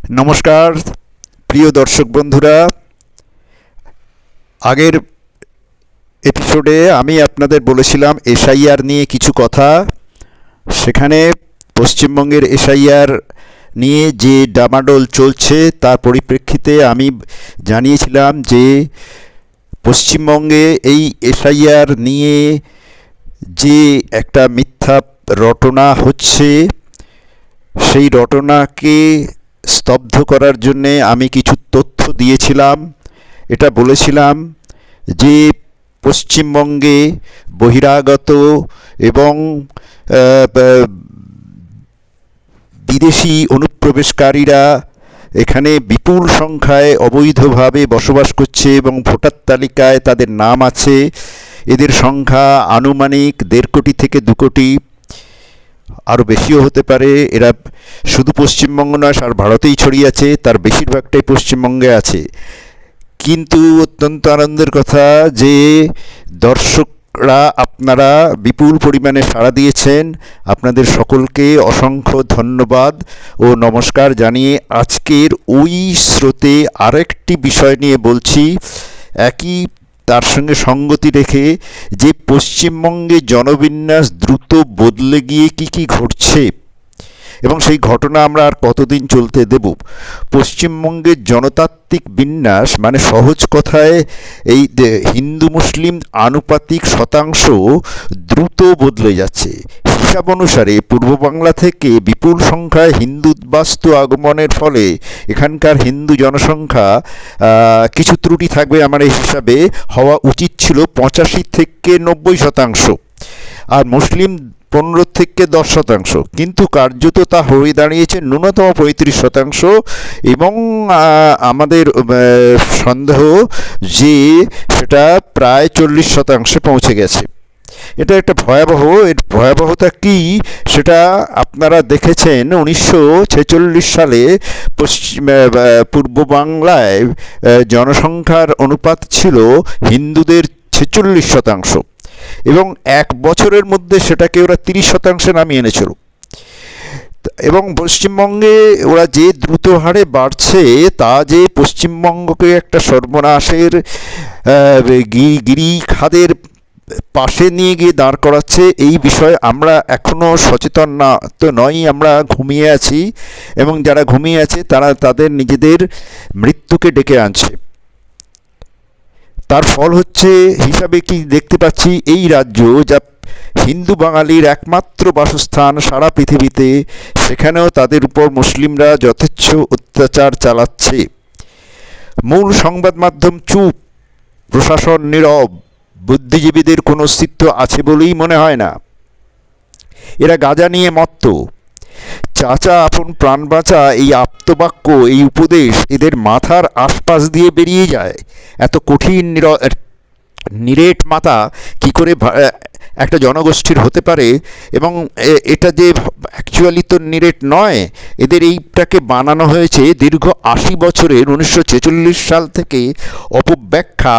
নমস্কার প্রিয় দর্শক বন্ধুরা। আগের এপিসোডে আমি আপনাদের বলেছিলাম এসআইআর নিয়ে কিছু কথা। সেখানে পশ্চিমবঙ্গের এসআইআর নিয়ে যে ডামাডোল চলছে তার পরিপ্রেক্ষিতে আমি জানিয়েছিলাম যে পশ্চিমবঙ্গে এই এসআইআর নিয়ে যে একটা মিথ্যা রটনা হচ্ছে, সেই রটনাকে স্তব্ধ করার জন্যে আমি কিছু তথ্য দিয়েছিলাম। এটা বলেছিলাম যে পশ্চিমবঙ্গে বহিরাগত এবং বিদেশি অনুপ্রবেশকারীরা এখানে বিপুল সংখ্যায় অবৈধভাবে বসবাস করছে এবং ভোটার তালিকায় তাদের নাম আছে। এদের সংখ্যা আনুমানিক 1.5 কোটি থেকে 2 কোটি, আরও বেশিও হতে পারে। এরা শুধু পশ্চিমবঙ্গ নয়, সারা ভারতেই ছড়িয়ে আছে, তার বেশিরভাগটাই পশ্চিমবঙ্গে আছে। কিন্তু অত্যন্ত আনন্দের কথা যে দর্শকরা আপনারা বিপুল পরিমাণে সাড়া দিয়েছেন। আপনাদের সকলকে অসংখ্য ধন্যবাদ ও নমস্কার জানিয়ে আজকের ওই স্রোতে আরেকটি বিষয় নিয়ে বলছি, একই তার সঙ্গে সঙ্গতি রেখে, যে পশ্চিমবঙ্গে জনবিন্যাস দ্রুত বদলে গিয়ে কী ঘটছে এবং সেই ঘটনা আমরা আর কতদিন চলতে দেব। পশ্চিমবঙ্গের জনতাত্ত্বিক বিন্যাস, মানে সহজ কথায় এই হিন্দু মুসলিম আনুপাতিক শতাংশ দ্রুত বদলে যাচ্ছে। হিসাব অনুসারে পূর্ব বাংলা থেকে বিপুল সংখ্যায় হিন্দু উদ্বাস্তু আগমনের ফলে এখানকার হিন্দু জনসংখ্যা, কিছু ত্রুটি থাকবে আমার এই হিসাবে, হওয়া উচিত ছিল 85 থেকে 90%, আর মুসলিম 15 থেকে 10%, কিন্তু কার্যত তা হয়ে দাঁড়িয়েছে ন্যূনতম 35%। এবং আমাদের সন্দেহ যে সেটা প্রায় 40% পৌঁছে গেছে। এটা একটা ভয়াবহ। এর ভয়াবহতা কী সেটা আপনারা দেখেছেন। 1946 সালে পূর্ব বাংলায় জনসংখ্যার অনুপাত ছিল হিন্দুদের 46%, এবং 1 বছরের মধ্যে সেটাকে ওরা 30% নামিয়ে এনেছিল। এবং পশ্চিমবঙ্গে ওরা যে দ্রুত হারে বাড়ছে, তা যে পশ্চিমবঙ্গকে একটা সর্বনাশের গিরিখাদের পাশে নিয়ে গিয়ে দাঁড় করাচ্ছে, এই বিষয়ে আমরা এখনও সচেতন না তো নই, আমরা ঘুমিয়ে আছি। এবং যারা ঘুমিয়ে আছে তারা তাদের নিজেদের মৃত্যুকে ডেকে আনছে। তার ফল হচ্ছে হিসাবে কি দেখতে পাচ্ছি, এই রাজ্য যা হিন্দু বাঙালির একমাত্র বাসস্থান সারা পৃথিবীতে, সেখানেও তাদের উপর মুসলিমরা যথেচ্ছ অত্যাচার চালাচ্ছে। মূল সংবাদ মাধ্যম চুপ, প্রশাসন নীরব, বুদ্ধিজীবীদের কোনো অস্তিত্ব আছে বলেই মনে হয় না। এরা গাঁজা নিয়ে মত্ত। চাচা আপন প্রাণ বাঁচা, এই আপ্তবাক্য, এই উপদেশ এদের মাথার আশপাশ দিয়ে বেরিয়ে যায়। এত কঠিন নিরেট মাথা কী করে একটা জনগোষ্ঠীর হতে পারে? এবং এটা যে অ্যাকচুয়ালি তো নিরেট নয়, এদের এইটাকে বানানো হয়েছে দীর্ঘ 80 বছরের, 1946 সাল থেকে অপব্যাখ্যা,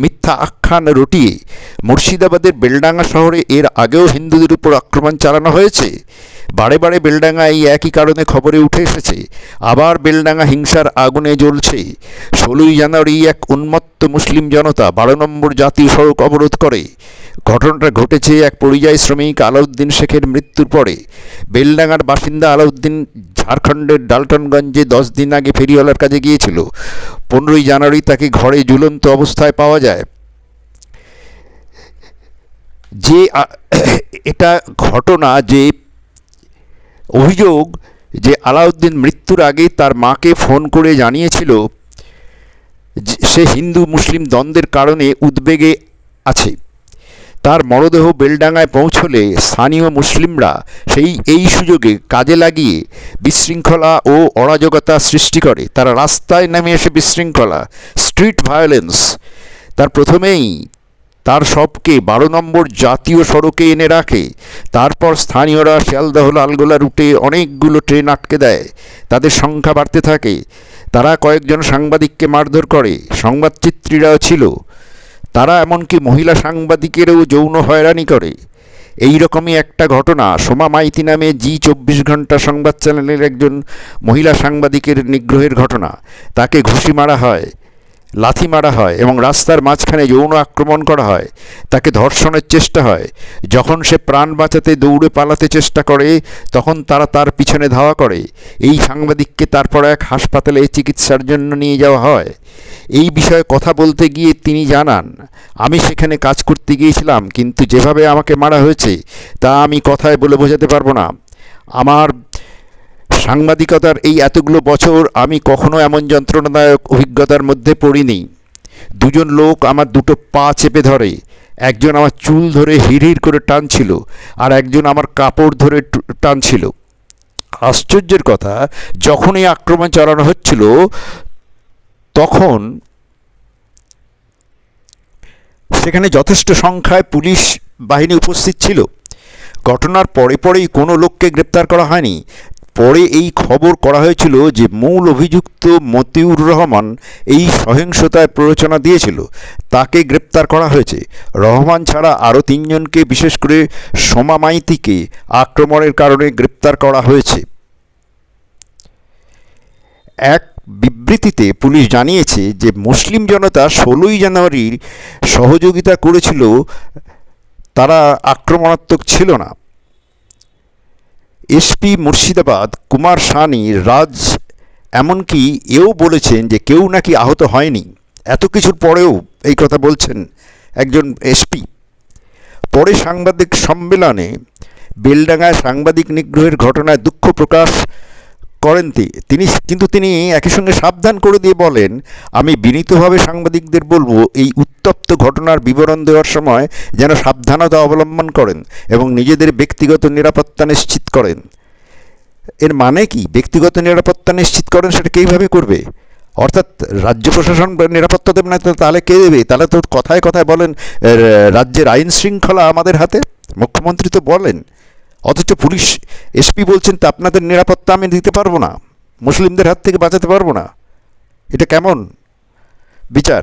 মিথ্যা আখ্যান রটিয়ে। মুর্শিদাবাদের বেলডাঙ্গা শহরে এর আগেও হিন্দুদের উপর আক্রমণ চালানো হয়েছে। বারে বারে বেলডাঙ্গা এই একই কারণে খবরে উঠে এসেছে। আবার বেলডাঙ্গা হিংসার আগুনে জ্বলছে। 16ই জানুয়ারি এক উন্মত্ত মুসলিম জনতা 12 নম্বর জাতীয় সড়ক অবরোধ করে। ঘটনাটা ঘটেছে এক পরিযায়ী শ্রমিক আলাউদ্দিন শেখের মৃত্যুর পরে। বেলডাঙ্গার বাসিন্দা আলাউদ্দিন ঝাড়খণ্ডের ডালটনগঞ্জে 10 দিন আগে ফেরিওয়ালার কাজে গিয়েছিল। 15ই জানুয়ারি তাকে ঘরে ঝুলন্ত অবস্থায় পাওয়া যায়। যে এটা ঘটনা, যে অভিযোগ যে আলাউদ্দিন মৃত্যুর আগে তার মাকে ফোন করে জানিয়েছিল সে হিন্দু মুসলিম দ্বন্দ্বের কারণে উদ্বেগে আছে। তার মরদেহ বেলডাঙ্গায় পৌঁছলে স্থানীয় মুসলিমরা এই সুযোগে কাজে লাগিয়ে বিশৃঙ্খলা ও অরাজকতা সৃষ্টি করে। তারা রাস্তায় নেমে এসে বিশৃঙ্খলা, স্ট্রিট ভায়োলেন্স, তার প্রথমেই তার সবকে 12 নম্বর জাতীয় সড়কে এনে রাখে। তারপর স্থানীয়রা শিয়ালদহ লালগোলা রুটে অনেকগুলো ট্রেন আটকে দেয়। তাদের সংখ্যা বাড়তে থাকে। তারা কয়েকজন সাংবাদিককে মারধর করে। সংবাদচিত্রীরাও ছিল। তারা এমনকি মহিলা সাংবাদিকেরও যৌন হয়রানি করে। এই রকমই একটা ঘটনা সোমা মাইতি নামে জি 24 ঘন্টা সংবাদ চ্যানেলের একজন মহিলা সাংবাদিকের নিগ্রহের ঘটনা। তাকে ঘুষি মারা হয়, লাথি মারা হয় এবং রাস্তার মাঝখানে যৌন আক্রমণ করা হয়। তাকে ধর্ষণের চেষ্টা হয়। যখন সে প্রাণ বাঁচাতে দৌড়ে পালাতে চেষ্টা করে তখন তারা তার পিছনে ধাওয়া করে। এই সাংবাদিককে তারপর এক হাসপাতালে চিকিৎসার জন্য নিয়ে যাওয়া হয়। এই বিষয়ে কথা বলতে গিয়ে তিনি জানান, আমি সেখানে কাজ করতে গিয়েছিলাম, কিন্তু যেভাবে আমাকে মারা হয়েছে তা আমি কথায় বলে বোঝাতে পারবো না। আমার সাংবাদিকতার এই এতগুলো বছর আমি কখনো এমন যন্ত্রণাদায়ক অভিজ্ঞতার মধ্যে পড়িনি। দুজন লোক আমার দুটো পা চেপে ধরে, একজন আমার চুল ধরে হিড়হিড় করে টানছিল আর একজন আমার কাপড় ধরে টানছিল। আশ্চর্যের কথা, যখন এই আক্রমণ চালানো হচ্ছিল তখন সেখানে যথেষ্ট সংখ্যায় পুলিশ বাহিনী উপস্থিত ছিল। ঘটনার পরেই কোনো লোককে গ্রেপ্তার করা হয়নি। পরে এই খবর করা হয়েছিল যে মূল অভিযুক্ত মতিউর রহমান এই সহিংসতায় প্ররোচনা দিয়েছিল, তাকে গ্রেপ্তার করা হয়েছে। রহমান ছাড়া আরও 3জনকে, বিশেষ করে সোমা মাইতিকে আক্রমণের কারণে গ্রেপ্তার করা হয়েছে। এক বিবৃতিতে পুলিশ জানিয়েছে যে মুসলিম জনতা 16ই জানুয়ারির সহযোগিতা করেছিল, তারা আক্রমণাত্মক ছিল না। এসপি মুর্শিদাবাদ কুমার সানি রাজ এমনকি এও বলেছেন যে কেউ নাকি আহত হয়নি। এত কিছুর পরেও এই কথা বলছেন একজন এসপি। পরে সাংবাদিক সম্মেলনে বেলডাঙ্গায় সাংবাদিক নিগ্রহের ঘটনায় দুঃখ প্রকাশ করেন তিনি একই সঙ্গে সাবধান করে দিয়ে বলেন, আমি বিনীতভাবে সাংবাদিকদের বলবো এই উত্তপ্ত ঘটনার বিবরণ দেওয়ার সময় যেন সাবধানতা অবলম্বন করেন এবং নিজেদের ব্যক্তিগত নিরাপত্তা নিশ্চিত করেন। এর মানে কি? ব্যক্তিগত নিরাপত্তা নিশ্চিত করেন, সেটা কীভাবে করবে? অর্থাৎ রাজ্য প্রশাসন নিরাপত্তা দেবে না, তাহলে কে দেবে? তাহলে তো কথায় কথায় বলেন রাজ্যের আইন শৃঙ্খলা আমাদের হাতে, মুখ্যমন্ত্রী তো বলেন, অথচ পুলিশ এসপি বলছেন তা আপনাদের নিরাপত্তা আমি দিতে পারবো না, মুসলিমদের হাত থেকে বাঁচাতে পারবো না। এটা কেমন বিচার?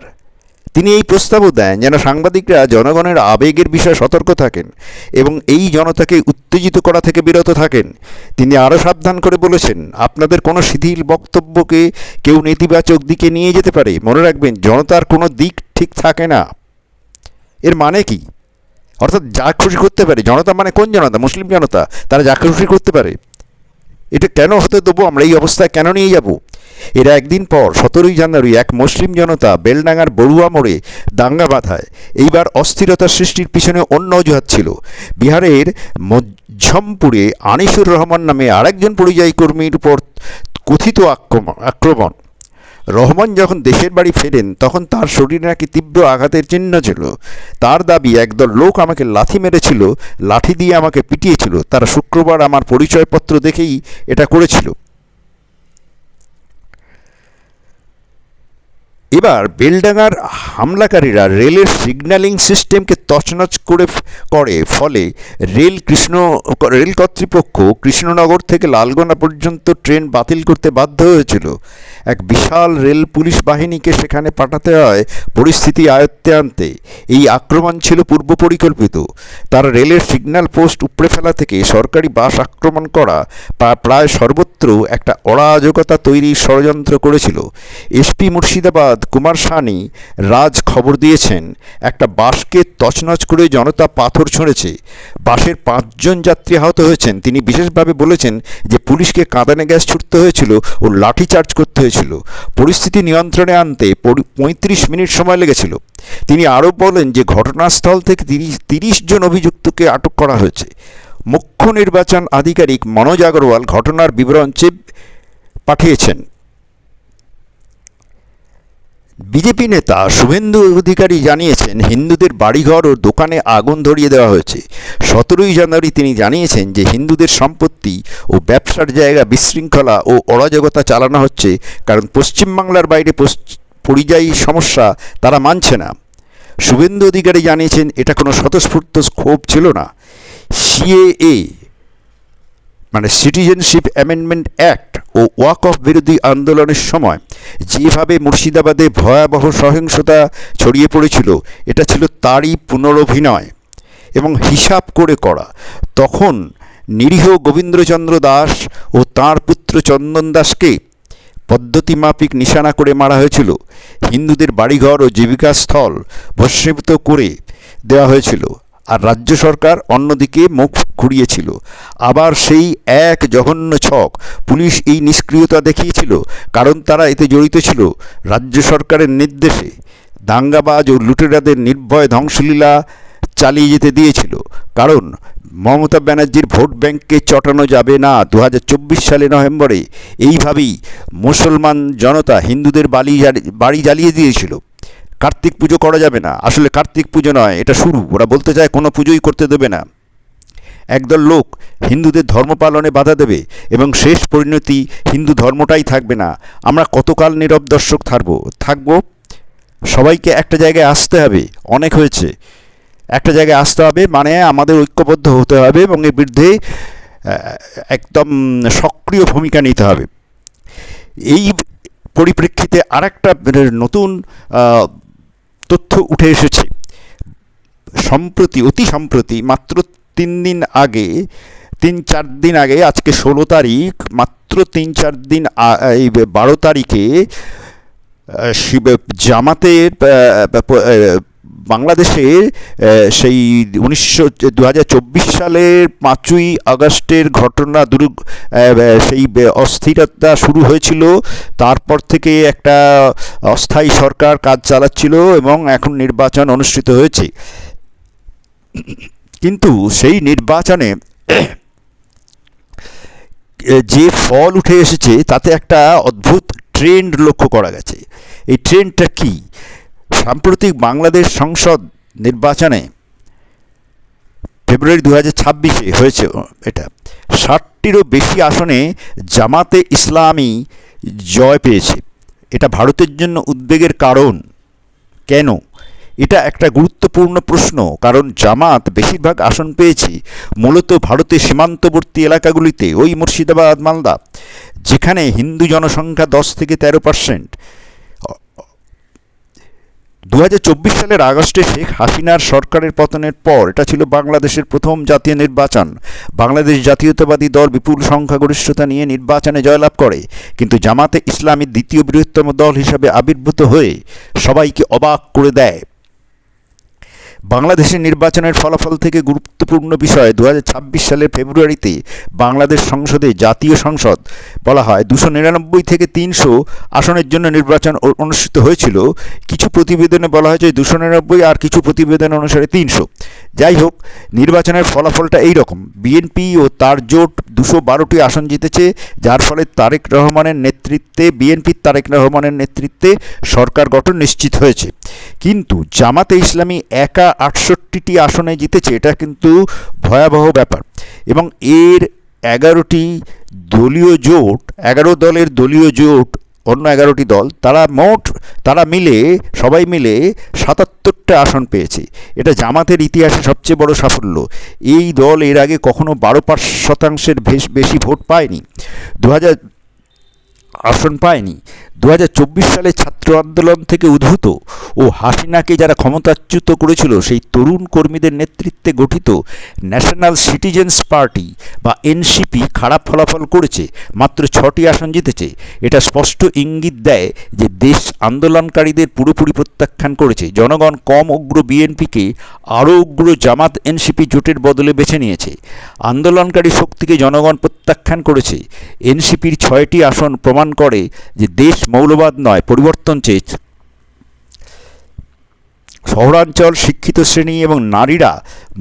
তিনি এই প্রস্তাবও দেন যেন সাংবাদিকরা জনগণের আবেগের বিষয়ে সতর্ক থাকেন এবং এই জনতাকে উত্তেজিত করা থেকে বিরত থাকেন। তিনি আরও সাবধান করে বলেছেন, আপনাদের কোনো শিথিল বক্তব্যকে কেউ নেতিবাচক দিকে নিয়ে যেতে পারে। মনে রাখবেন, জনতার কোনো দিক ঠিক থাকে না। এর মানে কি? অর্থাৎ যা খুশি করতে পারে। জনতা মানে কোন জনতা? মুসলিম জনতা। তারা যা খুশি করতে পারে। এটা কেন হতে দেবো আমরা? এই অবস্থায় কেন নিয়ে যাব? এর একদিন পর 17ই জানুয়ারি এক মুসলিম জনতা বেলডাঙ্গার বড়ুয়া মোড়ে দাঙ্গা বাঁধায়। এইবার অস্থিরতা সৃষ্টির পিছনে অন্য অজুহাত ছিল। বিহারের মধ্যমপুরে আনিসুর রহমান নামে আরেকজন পরিযায়ী কর্মীর উপর কথিত আক্রমণ। রহমান যখন দেশের বাড়ি ফেরেন তখন তার শরীরে নাকি তীব্র আঘাতের চিহ্ন ছিল। তার দাবি, একদল লোক আমাকে লাথি মেরেছিল, লাঠি দিয়ে আমাকে পিটিয়েছিল। তারা শুক্রবার আমার পরিচয়পত্র দেখেই এটা করেছিল। এবার বেলডাঙ্গার হামলাকারীরা রেলের সিগন্যালিং সিস্টেমকে তছনছ করে ফলে রেল কর্তৃপক্ষ কৃষ্ণনগর থেকে লালগোনা পর্যন্ত ট্রেন বাতিল করতে বাধ্য হয়েছিল। এক বিশাল রেল পুলিশ বাহিনীকে সেখানে পাঠাতে হয় পরিস্থিতি আয়ত্তে আনতে। এই আক্রমণ ছিল পূর্ব পরিকল্পিত। তারা রেলের সিগন্যাল পোস্ট উপড়ে ফেলা থেকে সরকারি বাস আক্রমণ করা প্রায় সর্বত্র একটা অরাজকতা তৈরির ষড়যন্ত্র করেছিল। এসপি মুর্শিদাবাদ কুমার সানি রাজ খবর দিয়েছেন, একটা বাসকে তছনছ করে জনতা পাথর ছুঁড়েছে। বাসের 5 জন যাত্রী আহত হয়েছেন। তিনি বিশেষভাবে বলেছেন যে পুলিশকে কাঁদানে গ্যাস ছুড়তে হয়েছিল ও লাঠিচার্জ করতে হয়েছিল। পরিস্থিতি নিয়ন্ত্রণে আনতে 35 মিনিট সময় লেগেছিল। তিনি আরও বলেন যে ঘটনাস্থল থেকে 30 জন অভিযুক্তকে আটক করা হয়েছে। মুখ্য নির্বাচন আধিকারিক মনোজ আগরওয়াল ঘটনার বিবরণ পাঠিয়েছেন। বিজেপি নেতা শুভেন্দু অধিকারী জানিয়েছেন, হিন্দুদের বাড়িঘর ও দোকানে আগুন ধরিয়ে দেওয়া হয়েছে। 17ই জানুয়ারি তিনি জানিয়েছেন যে হিন্দুদের সম্পত্তি ও ব্যবসার জায়গা বিশৃঙ্খলা ও অরাজকতা চালানো হচ্ছে, কারণ পশ্চিমবাংলার বাইরে পরিযায়ী সমস্যা তারা মানছে না। শুভেন্দু অধিকারী জানিয়েছেন, এটা কোনো স্বতঃস্ফূর্ত ক্ষোভ ছিল না। সিএএ মানে সিটিজেনশিপ অ্যামেন্ডমেন্ট অ্যাক্ট ও ওয়াক অফ বিরোধী আন্দোলনের সময় যেভাবে মুর্শিদাবাদে ভয়াবহ সহিংসতা ছড়িয়ে পড়েছিল, এটা ছিল তারই পুনরভিনয়। এবং হিসাব করে করা। তখন নিরীহ গোবিন্দচন্দ্র দাস ও তাঁর পুত্র চন্দন দাসকে পদ্ধতিমাফিক নিশানা করে মারা হয়েছিল। হিন্দুদের বাড়িঘর ও জীবিকাস্থল ভস্মীভূত করে দেওয়া হয়েছিল, আর রাজ্য সরকার অন্যদিকে মুখ ঘুরিয়েছিল। আবার সেই এক জঘন্য ছক পুলিশ এই নিষ্ক্রিয়তা দেখিয়েছিল, কারণ তারা এতে জড়িত ছিল রাজ্য সরকারের নির্দেশে। দাঙ্গাবাজ ও লুটেরাদের নির্ভয় ধ্বংসলীলা চালিয়ে যেতে দিয়েছিল, কারণ মমতা ব্যানার্জির ভোট ব্যাংককে চটানো যাবে না। 2024 সালে নভেম্বরে এইভাবেই মুসলমান জনতা হিন্দুদের বাড়ি জ্বালিয়ে দিয়েছিল। কার্তিক পুজো করা যাবে না, আসলে কার্তিক পুজো নয়, এটা শুরু। ওরা বলতে চায় কোনো পুজোই করতে দেবে না। একদল লোক হিন্দুদের ধর্ম পালনে বাধা দেবে এবং শেষ পরিণতি হিন্দু ধর্মটাই থাকবে না। আমরা কতকাল নীরব দর্শক থাকবো? সবাইকে একটা জায়গায় আসতে হবে, অনেক হয়েছে। একটা জায়গায় আসতে হবে, মানে আমাদের ঐক্যবদ্ধ হতে হবে এবং এর বিরুদ্ধে একদম সক্রিয় ভূমিকা নিতে হবে। এই পরিপ্রেক্ষিতে আরেকটা নতুন তথ্য উঠে এসেছে। অতি সম্প্রতি মাত্র 3-4 দিন আগে, আজকে 16 তারিখ, মাত্র 3-4 দিন, এই 12 তারিখে জামাতের বাংলাদেশের সেই 2024 সালের 5ই আগস্টের ঘটনা, সেই অস্থিরতা শুরু হয়েছিল। তারপর থেকে একটা অস্থায়ী সরকার কাজ চালাচ্ছিল এবং এখন নির্বাচন অনুষ্ঠিত হয়েছে। কিন্তু সেই নির্বাচনে যে ফল উঠে এসেছে তাতে একটা অদ্ভুত ট্রেন্ড লক্ষ্য করা গেছে। এই ট্রেন্ডটা কি? সাম্প্রতিক বাংলাদেশ সংসদ নির্বাচনে ফেব্রুয়ারি 2026-এ হয়েছে, এটা 60টিরও বেশি আসনে জামাতে ইসলামী জয় পেয়েছে। এটা ভারতের জন্য উদ্বেগের কারণ। কেন? এটা একটা গুরুত্বপূর্ণ প্রশ্ন, কারণ জামাত বেশিরভাগ আসন পেয়েছে মূলত ভারতের সীমান্তবর্তী এলাকাগুলিতে, ওই মুর্শিদাবাদ, মালদা, যেখানে হিন্দু জনসংখ্যা 10-13%। 2024 সালের আগস্টে শেখ হাসিনার সরকারের পতনের পর এটা ছিল বাংলাদেশের প্রথম জাতীয় নির্বাচন। বাংলাদেশ জাতীয়তাবাদী দল বিপুল সংখ্যাগরিষ্ঠতা নিয়ে নির্বাচনে জয়লাভ করে, কিন্তু জামাতে ইসলামী দ্বিতীয় বৃহত্তম দল হিসাবে আবির্ভূত হয়ে সবাইকে অবাক করে দেয়। বাংলাদেশের নির্বাচনের ফলাফল থেকে গুরুত্বপূর্ণ বিষয়, 2026 সালের ফেব্রুয়ারিতে বাংলাদেশ সংসদে, জাতীয় সংসদ বলা হয়, 299 থেকে 300 আসনের জন্য নির্বাচন অনুষ্ঠিত হয়েছিল। কিছু প্রতিবেদনে বলা হয়েছে 299, আর কিছু প্রতিবেদন অনুসারে 300। যাই হোক, নির্বাচনের ফলাফলটা এই রকম। বিএনপি ও তার জোট 212টি আসন জিতেছে, যার ফলে বিএনপির তারেক রহমানের নেতৃত্বে সরকার গঠন নিশ্চিত হয়েছে। কিন্তু জামাতে ইসলামী একা 68টি আসনে জিতেছে। এটা কিন্তু ভয়াবহ ব্যাপার। এবং এর 11 দলের দলীয় জোট, অন্য 11টি দল, সবাই মিলে 77টা আসন পেয়েছে। এটা জামাতের ইতিহাসে সবচেয়ে বড় সাফল্য। এই দল এর আগে কখনো 12% বেশি ভোট পায়নি, আসন পায়নি। 2024 সালে ছাত্র আন্দোলন থেকে উদ্ভূত ও হাসিনাকে যারা ক্ষমতাচ্যুত করেছিল সেই তরুণ কর্মীদের নেতৃত্বে গঠিত ন্যাশনাল সিটিজেন্স পার্টি বা এনসিপি খারাপ ফলাফল করেছে, মাত্র 6টি আসন জিতেছে। এটা স্পষ্ট ইঙ্গিত দেয় যে দেশ আন্দোলনকারীদের পুরোপুরি প্রত্যাখ্যান করেছে। জনগণ কম উগ্র বিএনপিকে আরও উগ্র জামাত এনসিপি জোটের বদলে বেছে নিয়েছে। আন্দোলনকারী শক্তিকে জনগণ প্রত্যাখ্যান করেছে। এনসিপির 6টি আসন প্রমাণ করে যে দেশ মৌলবাদ নয়, পরিবর্তন চেয়েছে। শহরাঞ্চল, শিক্ষিত শ্রেণী এবং নারীরা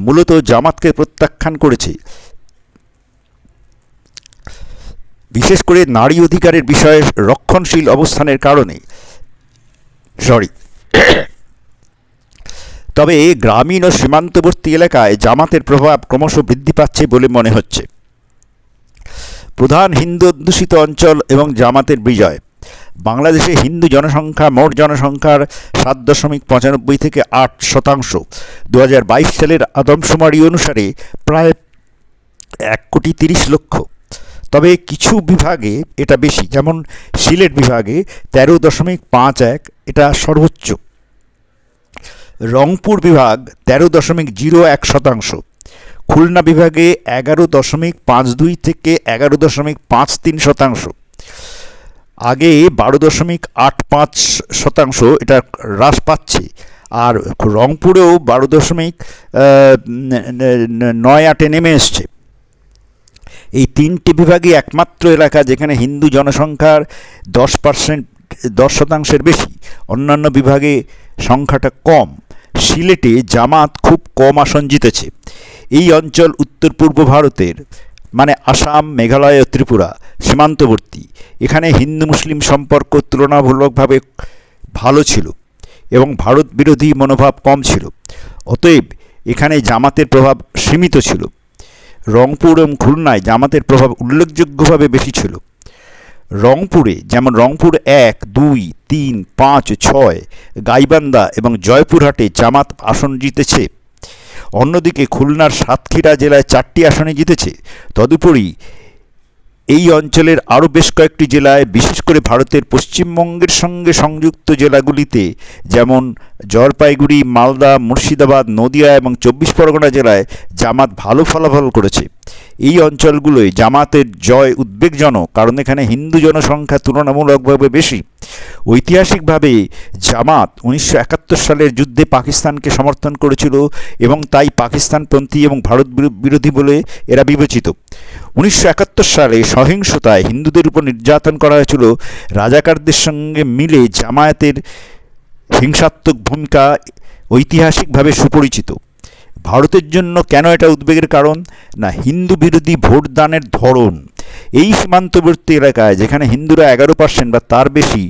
মূলত জামাতকে প্রত্যাখ্যান করেছে, বিশেষ করে নারী অধিকারের বিষয়ে রক্ষণশীল অবস্থানের কারণে। তবে গ্রামীণ ও সীমান্তবর্তী এলাকায় জামাতের প্রভাব ক্রমশ বৃদ্ধি পাচ্ছে বলে মনে হচ্ছে। প্রধান হিন্দু অধ্যুষিত অঞ্চল এবং জামাতের বিজয়। বাংলাদেশে হিন্দু জনসংখ্যা মোট জনসংখ্যার 7.95 থেকে 8%। 2022 সালের আদমশুমারি অনুসারে প্রায় 1,30,00,000। তবে কিছু বিভাগে এটা বেশি, যেমন সিলেট বিভাগে 13.51, এটা সর্বোচ্চ। রংপুর বিভাগ 13.01%, খুলনা বিভাগে 11.52 থেকে 11.53%, আগে 12.85% এটা হ্রাস পাচ্ছে। আর রংপুরেও 12.98 নেমে এসছে। এই তিনটি বিভাগই একমাত্র এলাকা যেখানে হিন্দু জনসংখ্যার 10%, 10%-এর বেশি। অন্যান্য বিভাগে সংখ্যাটা কম। সিলেটে জামাত খুব কম আসন জিতেছে। এই অঞ্চল উত্তর পূর্ব ভারতের, মানে আসাম, মেঘালয় ও ত্রিপুরা সীমান্তবর্তী। এখানে হিন্দু মুসলিম সম্পর্ক তুলনামূলকভাবে ভালো ছিল এবং ভারত বিরোধী মনোভাব কম ছিল। অতএব এখানে জামাতের প্রভাব সীমিত ছিল। রংপুর এবং খুলনায় জামাতের প্রভাব উল্লেখযোগ্যভাবে বেশি ছিল। রংপুরে, যেমন রংপুর 1, 2, 3, 5, 6, গাইবান্ধা এবং জয়পুরহাটে জামাত আসন জিতেছে। অন্যদিকে খুলনার সাতক্ষীরা জেলায় 4টি আসনে জিতেছে। তদুপরি এই অঞ্চলের আরও বেশ কয়েকটি জেলায়, বিশেষ করে ভারতের পশ্চিমবঙ্গের সঙ্গে সংযুক্ত জেলাগুলিতে, যেমন জলপাইগুড়ি, মালদা, মুর্শিদাবাদ, নদিয়া এবং 24 পরগনা জেলায় জামাত ভালো ফলাফল করেছে। এই অঞ্চলগুলোয় জামাতের জয় উদ্বেগজনক, কারণ এখানে হিন্দু জনসংখ্যা তুলনামূলকভাবে বেশি। ঐতিহাসিকভাবে জামাত 1971 সালের যুদ্ধে পাকিস্তানকে সমর্থন করেছিল এবং তাই পাকিস্তানপন্থী এবং ভারত বিরোধী বলে এরা বিবেচিত। 1971 সালে সহিংসতায় হিন্দুদের উপর নির্যাতন করা হয়েছিল। রাজাকারদের সঙ্গে মিলে জামায়াতের হিংসাত্মক ভূমিকা ঐতিহাসিকভাবে সুপরিচিত। ভারতের জন্য কেন এটা উদ্বেগের কারণ? না, হিন্দু বিরোধী ভোটদানের ধরন। এই সীমান্তবর্তী এলাকায় যেখানে হিন্দুরা 11% বা তার বেশি,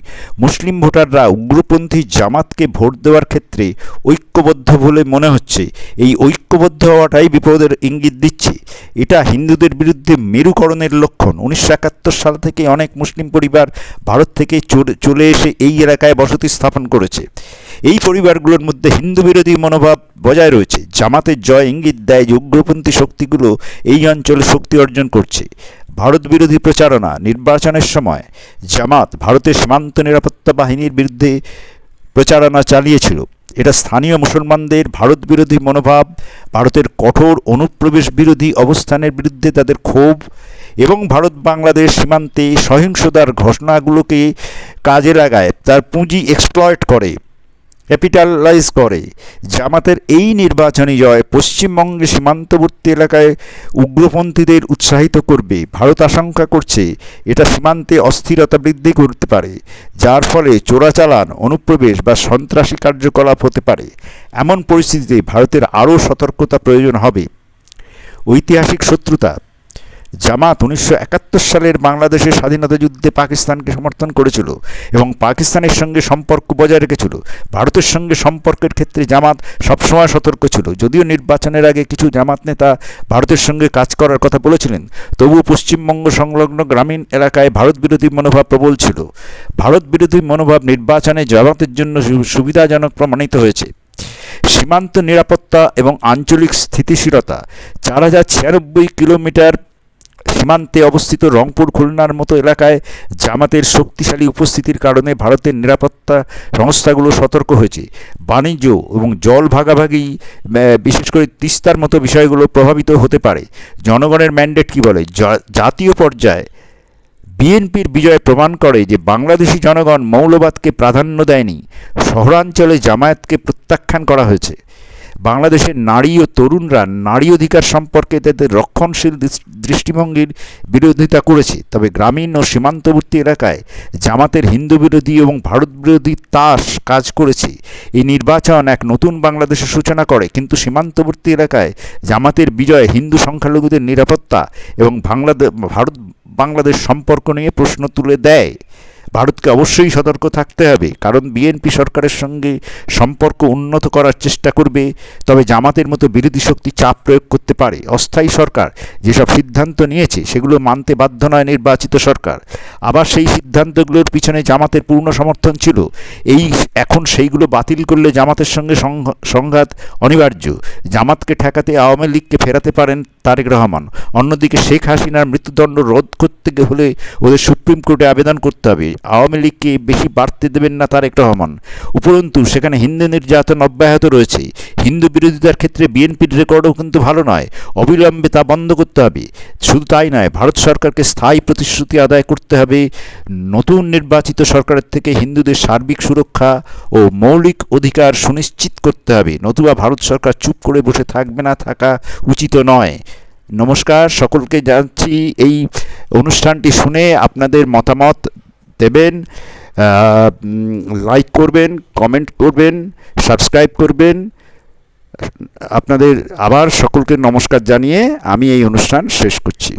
মুসলিম ভোটাররা উগ্রপন্থী জামাতকে ভোট দেওয়ার ক্ষেত্রে ঐক্যবদ্ধ বলে মনে হচ্ছে। এই ঐক্যবদ্ধ হওয়াটাই বিপদের ইঙ্গিত দিচ্ছে। এটা হিন্দুদের বিরুদ্ধে মেরুকরণের লক্ষণ। 1971 সাল থেকে অনেক মুসলিম পরিবার ভারত থেকে চলে এসে এই এলাকায় বসতি স্থাপন করেছে। এই পরিবারগুলোর মধ্যে হিন্দু বিরোধী মনোভাব বজায় রয়েছে। জামাতের জয় ইঙ্গিত দেয় যে উগ্রপন্থী শক্তিগুলো এই অঞ্চলে শক্তি অর্জন করছে। ভারত বিরোধী প্রচারণা। নির্বাচনের সময় জামাত ভারতের সীমান্ত নিরাপত্তা বাহিনীর বিরুদ্ধে প্রচারণা চালিয়েছিল। এটা স্থানীয় মুসলমানদের ভারত বিরোধী মনোভাব, ভারতের কঠোর অনুপ্রবেশ বিরোধী অবস্থানের বিরুদ্ধে তাদের ক্ষোভ এবং ভারত বাংলাদেশ সীমান্তে সহিংসতার ঘটনাগুলোকে কাজে লাগায়, তার পুঁজি এক্সপ্লয়েট করে, ক্যাপিটালাইজ করে। জামাতের এই নির্বাচনী জয় পশ্চিমবঙ্গের সীমান্তবর্তী এলাকায় উগ্রপন্থীদের উৎসাহিত করবে। ভারত আশঙ্কা করছে এটা সীমান্তে অস্থিরতা বৃদ্ধি করতে পারে, যার ফলে চোরাচালান, অনুপ্রবেশ বা সন্ত্রাসী কার্যকলাপ হতে পারে। এমন পরিস্থিতিতে ভারতের আরও সতর্কতা প্রয়োজন হবে। ঐতিহাসিক শত্রুতা। জামাত 1971 সালের বাংলাদেশের স্বাধীনতা যুদ্ধে পাকিস্তানকে সমর্থন করেছিল এবং পাকিস্তানের সঙ্গে সম্পর্ক বজায় রেখেছিল। ভারতের সঙ্গে সম্পর্কের ক্ষেত্রে জামাত সবসময় সতর্ক ছিল। যদিও নির্বাচনের আগে কিছু জামাত নেতা ভারতের সঙ্গে কাজ করার কথা বলেছিলেন, তবুও পশ্চিমবঙ্গ সংলগ্ন গ্রামীণ এলাকায় ভারত বিরোধী মনোভাব প্রবল ছিল। ভারত বিরোধী মনোভাব নির্বাচনে জামাতের জন্য সুবিধাজনক প্রমাণিত হয়েছে। সীমান্ত নিরাপত্তা এবং আঞ্চলিক স্থিতিশীলতা। 4096 কিলোমিটার সীমান্তে অবস্থিত রংপুর, খুলনার মতো এলাকায় জামাতের শক্তিশালী উপস্থিতির কারণে ভারতের নিরাপত্তা সংস্থাগুলো সতর্ক হয়েছে। বাণিজ্য এবং জল ভাগাভাগি, বিশেষ করে তিস্তার মতো বিষয়গুলো প্রভাবিত হতে পারে। জনগণের ম্যান্ডেট কী বলে? জাতীয় পর্যায়ে বিএনপির বিজয় প্রমাণ করে যে বাংলাদেশি জনগণ মৌলবাদকে প্রাধান্য দেয়নি। শহরাঞ্চলে জামায়াতকে প্রত্যাখ্যান করা হয়েছে। বাংলাদেশের নারী ও তরুণরা নারী অধিকার সম্পর্কে তাদের রক্ষণশীল দৃষ্টিভঙ্গির বিরোধিতা করেছে। তবে গ্রামীণ ও সীমান্তবর্তী এলাকায় জামাতের হিন্দু বিরোধী এবং ভারত বিরোধী তাস কাজ করেছে। এই নির্বাচন এক নতুন বাংলাদেশের সূচনা করে, কিন্তু সীমান্তবর্তী এলাকায় জামাতের বিজয় হিন্দু সংখ্যালঘুদের নিরাপত্তা এবং ভারত বাংলাদেশ সম্পর্ক নিয়ে প্রশ্ন তুলে দেয়। ভারতকে অবশ্যই সতর্ক থাকতে হবে, কারণ বিএনপি সরকারের সঙ্গে সম্পর্ক উন্নত করার চেষ্টা করবে, তবে জামাতের মতো বিরোধী শক্তি চাপ প্রয়োগ করতে পারে। অস্থায়ী সরকার যেসব সিদ্ধান্ত নিয়েছে সেগুলো মানতে বাধ্য নয় নির্বাচিত সরকার। আবার সেই সিদ্ধান্তগুলোর পিছনে জামাতের পূর্ণ সমর্থন ছিল। এখন সেইগুলো বাতিল করলে জামাতের সঙ্গে সংঘাত অনিবার্য। জামাতকে ঠেকাতে আওয়ামী লীগকে ফেরাতে পারেন তারেক রহমান। অন্যদিকে শেখ হাসিনার মৃত্যুদণ্ড রদ করতে হলে ওদের সুপ্রিম কোর্টে আবেদন করতে হবে। আওয়ামী লীগকে বেশি বাড়তে দেবেন না তারেক রহমান। উপরন্তু সেখানে হিন্দু নির্যাতন অব্যাহত রয়েছে। হিন্দু বিরোধিতার ক্ষেত্রে বিএনপির রেকর্ডও কিন্তু ভালো নয়। অবিলম্বে তা বন্ধ করতে হবে। শুধু তাই নয়, ভারত সরকারকে স্থায়ী প্রতিশ্রুতি আদায় করতে হবে। নতুন নির্বাচিত সরকারের থেকে হিন্দুদের সার্বিক সুরক্ষা ও মৌলিক অধিকার সুনিশ্চিত করতে হবে, নতুবা ভারত সরকার চুপ করে বসে থাকবে না, থাকা উচিত নয়। নমস্কার, সকলকে জানাচ্ছি এই অনুষ্ঠানটি শুনে আপনাদের মতামত দেবেন, লাইক করবেন, কমেন্ট করবেন, সাবস্ক্রাইব করবেন। আপনাদের আবার সকলকে নমস্কার জানিয়ে আমি এই অনুষ্ঠান শেষ করছি।